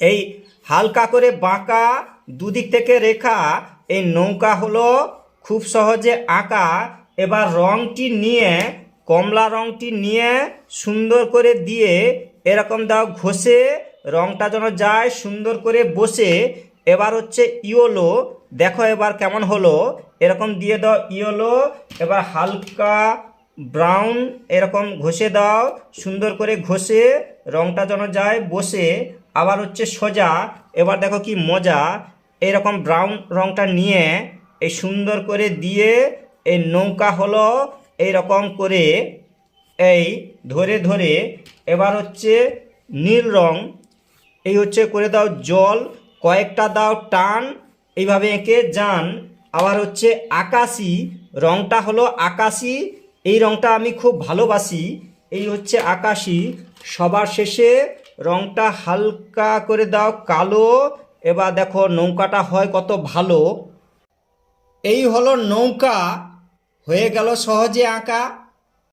এই হালকা করে বাঁকা দুদিক থেকে রেখা এই নৌকা হলো খুব সহজে আঁকা। এবার রঙটি নিয়ে কমলা রঙটি নিয়ে সুন্দর করে দিয়ে এরকম দাও ঘষে রঙটা যেন যায় সুন্দর করে বসে। এবার হচ্ছে ইয়েলো, দেখো এবার কেমন হলো, এরকম দিয়ে দাও ইয়েলো। এবার হালকা ব্রাউন এরকম ঘষে দাও, সুন্দর করে ঘষে রঙটা যেন যায় বসে। আবার হচ্ছে সোজা, এবার দেখো কি মজা, এরকম ব্রাউন রঙটা নিয়ে এই সুন্দর করে দিয়ে এই নৌকা হলো এইরকম করে এই ধরে ধরে। এবার হচ্ছে নীল রং, এই হচ্ছে করে দাও জল, কয়েকটা দাও টান, এইভাবে এঁকে যান। আবার হচ্ছে আকাশি রংটা হলো আকাশি, এই রংটা আমি খুব ভালোবাসি, এই হচ্ছে আকাশি। সবার শেষে রংটা হালকা করে দাও কালো। এবার দেখো নৌকাটা হয় কত ভালো। এই হলো নৌকা, হয়ে গেল সহজে আঁকা।